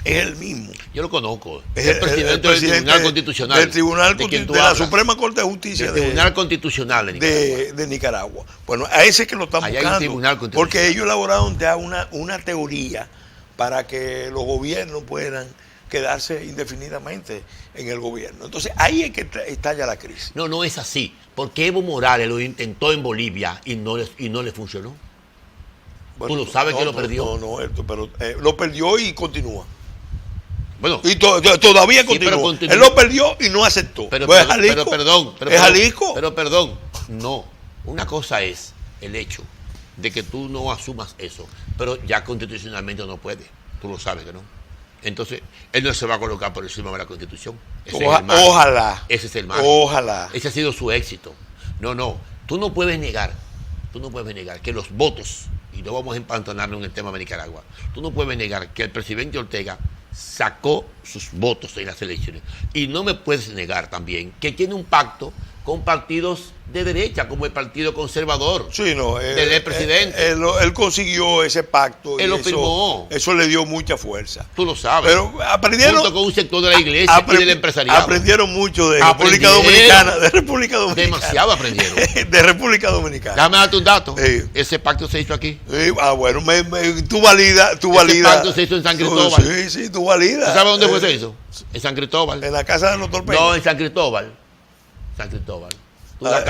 es el mismo. Yo lo conozco. Es el presidente del Tribunal Constitucional. Del Tribunal de la Suprema Corte de Justicia. Del Tribunal Constitucional de Nicaragua. Bueno, a ese que lo están allá buscando. Hay un Tribunal Constitucional. Porque ellos elaboraron ya una teoría para que los gobiernos puedan quedarse indefinidamente en el gobierno. Entonces, ahí es que estalla la crisis. No es así. Porque Evo Morales lo intentó en Bolivia y no le funcionó. Bueno, tú lo sabes que lo perdió. Pero lo perdió y continúa. Bueno, y todavía continúa. Sí, él lo perdió y no aceptó. Pero perdón, no. Una cosa es el hecho de que tú no asumas eso, pero ya constitucionalmente no puede. Tú lo sabes que no. Entonces, él no se va a colocar por encima de la Constitución. Ojalá. Ese es el mal. Ojalá. Ese ha sido su éxito. No. Tú no puedes negar que los votos, y no vamos a empantanarnos en el tema de Nicaragua, tú no puedes negar que el presidente Ortega sacó sus votos en las elecciones. Y no me puedes negar también que tiene un pacto con partidos de derecha, como el Partido Conservador. Sí, no. Del presidente. Él consiguió ese pacto. Él lo firmó. Eso le dio mucha fuerza. Tú lo sabes. Pero aprendieron. Junto con un sector de la iglesia y del empresariado. Aprendieron mucho de República Dominicana. Demasiado aprendieron. De República Dominicana. Déjame darte un dato. Ese pacto se hizo aquí. Bueno, tú validas. Ese pacto se hizo en San Cristóbal. Sí, tú validas. ¿Sabes dónde fue se hizo? En San Cristóbal. En la casa de los Torpeños. No, en San Cristóbal. La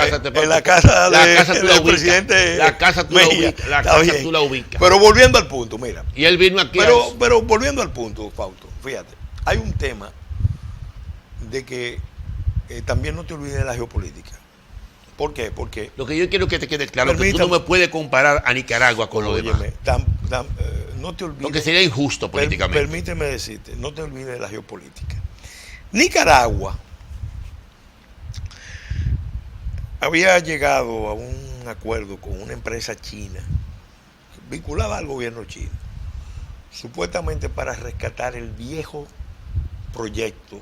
casa del presidente. La casa tú la ubicas. Pero volviendo al punto, mira. Y él vino aquí. Pero volviendo al punto, Fausto, fíjate, hay un tema de que también no te olvides de la geopolítica. ¿Por qué? Porque lo que yo quiero que te quede claro es que tú no me puedes comparar a Nicaragua con lo demás. no te olvides. Porque sería injusto políticamente. Permíteme decirte, no te olvides de la geopolítica. Nicaragua había llegado a un acuerdo con una empresa china vinculada al gobierno chino, supuestamente para rescatar el viejo proyecto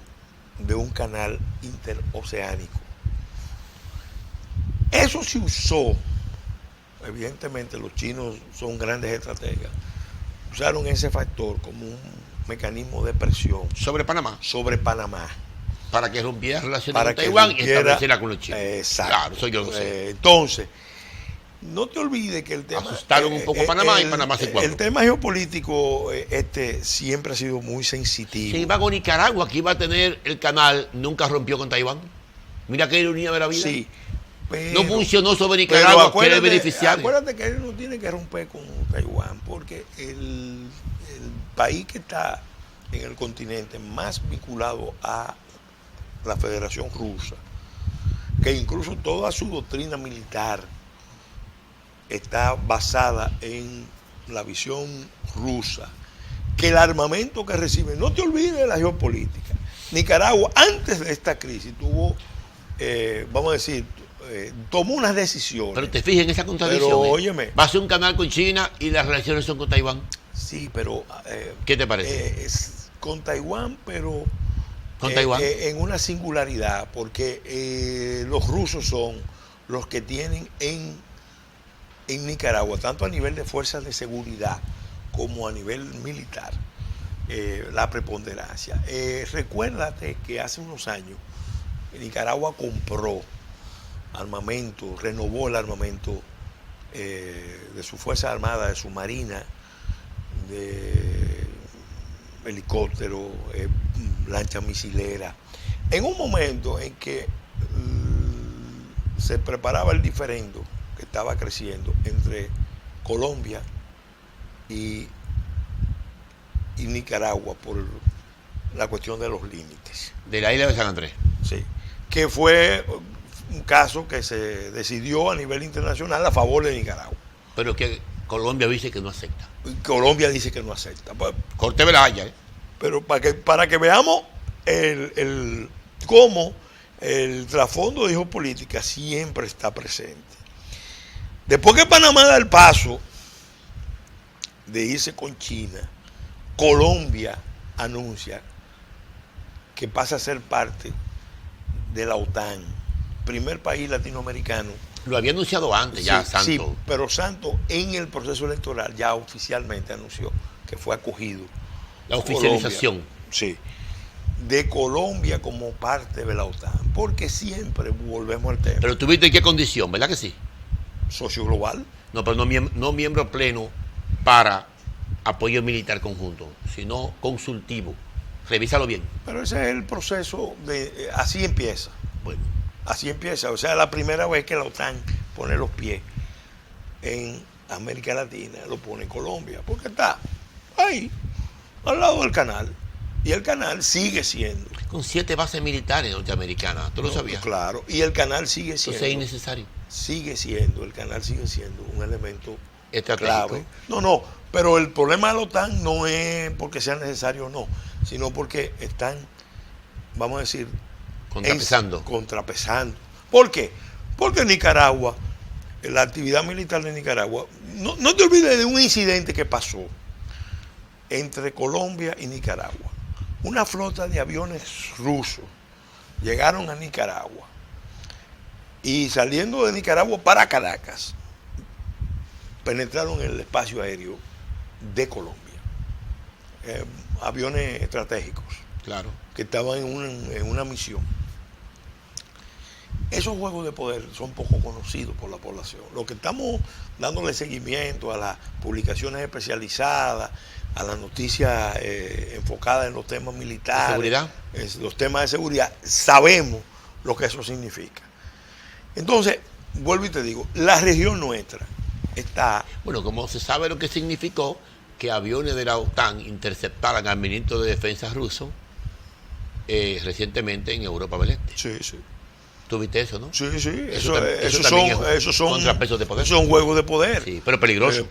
de un canal interoceánico. Eso se usó, evidentemente los chinos son grandes estrategas, usaron ese factor como un mecanismo de presión Sobre Panamá. Para Que rompiera relaciones para con que Taiwán rompiera, y estableciera con los chinos. Exacto. Claro, eso yo lo sé. Entonces, no te olvides que el tema... Asustaron un poco a Panamá y Panamá se cuadró. El tema geopolítico siempre ha sido muy sensitivo. Sin embargo, Nicaragua, que iba a tener el canal, nunca rompió con Taiwán. Mira qué ironía de la vida. Sí. No funcionó sobre Nicaragua, que era el beneficiario. Acuérdate que él no tiene que romper con Taiwán, porque el país que está en el continente más vinculado a la Federación Rusa, que incluso toda su doctrina militar está basada en la visión rusa, que el armamento que recibe, no te olvides de la geopolítica. Nicaragua, antes de esta crisis, tuvo, vamos a decir, tomó unas decisiones. Pero te fijas en esa contradicción. Pero, óyeme. Va a ser un canal con China y las relaciones son con Taiwán. Sí, pero... ¿Qué te parece? Con Taiwán, pero... ¿Con Taiwán? En una singularidad, porque los rusos son los que tienen en Nicaragua, tanto a nivel de fuerzas de seguridad como a nivel militar, la preponderancia. Recuérdate que hace unos años Nicaragua compró armamento, renovó el armamento de sus Fuerzas Armadas, de su Marina, de helicóptero, lancha misilera, en un momento en que se preparaba el diferendo que estaba creciendo entre Colombia y Nicaragua por la cuestión de los límites. De la isla de San Andrés. Sí, que fue un caso que se decidió a nivel internacional a favor de Nicaragua. Pero que Colombia dice que no acepta. Colombia dice que no acepta. Corte Velaya, Pero para que veamos cómo el trasfondo de geopolítica siempre está presente. Después que Panamá da el paso de irse con China, Colombia anuncia que pasa a ser parte de la OTAN, primer país latinoamericano. Lo había anunciado antes ya, Santos. Sí, pero Santos en el proceso electoral ya oficialmente anunció que fue acogido. La oficialización. Colombia, sí, de Colombia como parte de la OTAN, porque siempre volvemos al tema. Pero tuviste en qué condición, ¿verdad que sí? Socio global. No, pero no miembro pleno para apoyo militar conjunto, sino consultivo. Revísalo bien. Pero ese es el proceso así empieza. Bueno. Así empieza. O sea, la primera vez que la OTAN pone los pies en América Latina, lo pone en Colombia, porque está ahí, al lado del canal. Y el canal sigue siendo. Con 7 bases militares norteamericanas, ¿tú lo sabías? Claro, y el canal sigue siendo. Entonces es innecesario. El canal sigue siendo un elemento estratégico. Clave. No, pero el problema de la OTAN no es porque sea necesario o no, sino porque están, vamos a decir, contrapesando. ¿Por qué? Porque Nicaragua, la actividad militar de Nicaragua, no te olvides de un incidente que pasó entre Colombia y Nicaragua. Una flota de aviones rusos llegaron a Nicaragua y saliendo de Nicaragua para Caracas, penetraron el espacio aéreo de Colombia. Aviones estratégicos. Claro. Que estaban en una misión. Esos juegos de poder son poco conocidos por la población. Lo que estamos dándole seguimiento a las publicaciones especializadas, a las noticias enfocadas en los temas militares, ¿seguridad? Los temas de seguridad, sabemos lo que eso significa. Entonces, vuelvo y te digo, la región nuestra está... Bueno, como se sabe lo que significó que aviones de la OTAN interceptaran al ministro de Defensa ruso recientemente en Europa del Este. Sí, sí. ¿Tú viste eso, no? Sí, sí. Eso Esos son contrapesos de poder. Son juegos de poder. Sí, pero peligroso.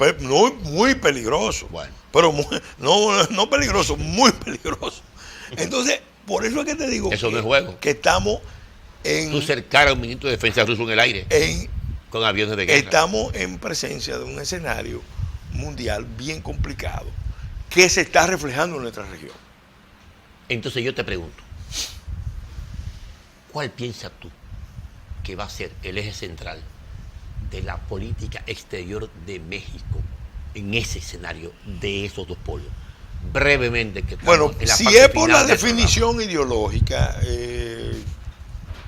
Muy peligroso. Bueno. Pero no peligroso, muy peligroso. Entonces, por eso es que te digo eso no es juego. Que estamos en... Tú cercar a un ministro de Defensa ruso en el aire con aviones de guerra. Estamos en presencia de un escenario mundial bien complicado que se está reflejando en nuestra región. Entonces yo te pregunto, ¿cuál piensas tú que va a ser el eje central de la política exterior de México en ese escenario de esos dos polos? Brevemente, que bueno, en la si parte es por final la definición ideológica,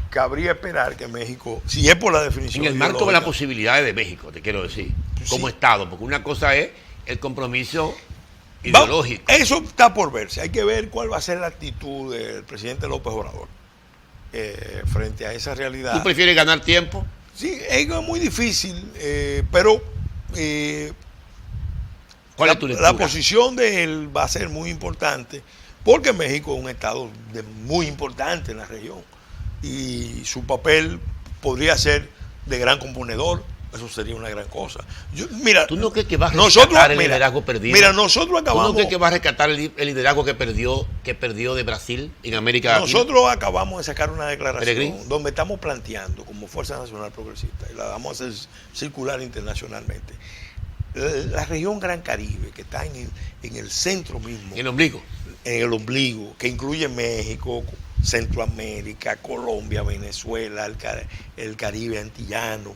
cabría esperar que México, si es por la definición en el marco de las posibilidades de México, te quiero decir, como Estado, porque una cosa es el compromiso ideológico. Eso está por verse, hay que ver cuál va a ser la actitud del presidente López Obrador frente a esa realidad. ¿Tú prefieres ganar tiempo? Sí, es muy difícil, pero ¿cuál es tu lectura? La posición de él va a ser muy importante, porque México es un estado muy importante en la región y su papel podría ser de gran componedor. Eso sería una gran cosa. Mira, ¿tú no crees que vas a rescatar el liderazgo perdido? Mira, nosotros acabamos... ¿Tú no crees que vas a rescatar el liderazgo que perdió de Brasil en América Latina? Nosotros acabamos de sacar una declaración Peregrín, donde estamos planteando como Fuerza Nacional Progresista, y la vamos a hacer circular internacionalmente, la región Gran Caribe, que está en el centro mismo. En el ombligo. En el ombligo, que incluye México, Centroamérica, Colombia, Venezuela, el Caribe antillano,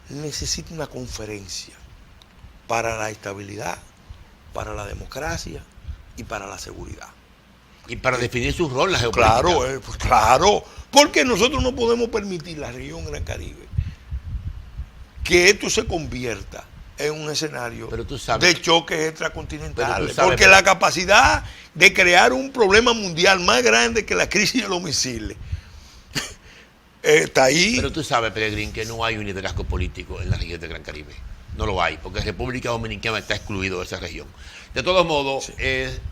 necesita una conferencia para la estabilidad, para la democracia y para la seguridad. Y para definir su rol en la geopolítica. Claro, porque nosotros no podemos permitir la región Gran Caribe que esto se convierta en un escenario de choques extracontinentales, porque la capacidad de crear un problema mundial más grande que la crisis de los misiles está ahí. Pero tú sabes, Peregrín, que no hay un liderazgo político en la región del Gran Caribe. No lo hay, porque República Dominicana está excluido de esa región. De todos modos, sí,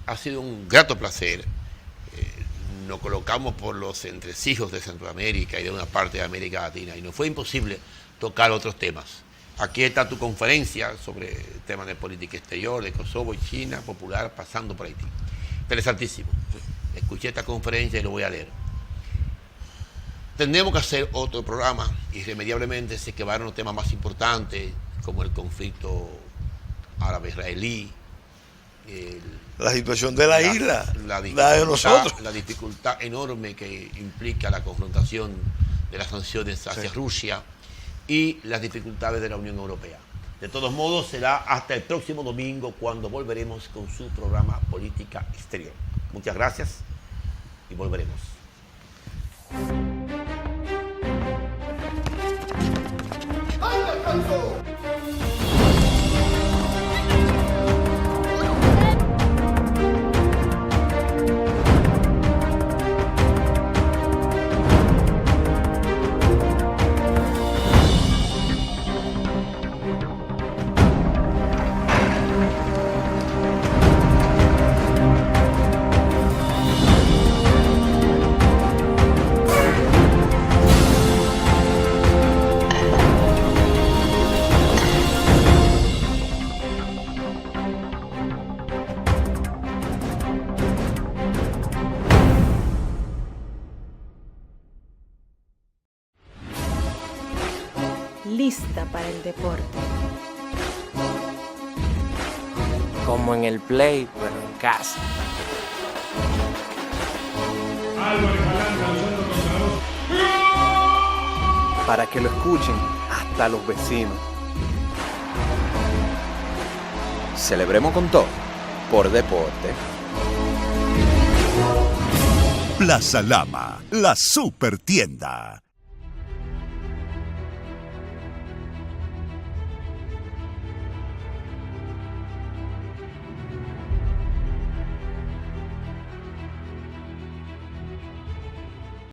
ha sido un grato placer. Nos colocamos por los entresijos de Centroamérica y de una parte de América Latina y nos fue imposible tocar otros temas. Aquí está tu conferencia sobre temas de política exterior, de Kosovo y China, popular, pasando por Haití. Interesantísimo. Escuché esta conferencia y lo voy a leer. Tendremos que hacer otro programa. Irremediablemente se quedaron los temas más importantes, como el conflicto árabe-israelí, la situación de la isla, la de nosotros. La dificultad enorme que implica la confrontación de las sanciones hacia Rusia y las dificultades de la Unión Europea. De todos modos, será hasta el próximo domingo cuando volveremos con su programa Política Exterior. Muchas gracias y volveremos. Lista para el deporte. Como en el play, pero en casa. Para que lo escuchen hasta los vecinos. Celebremos con todo, por deporte. Plaza Lama, la super tienda.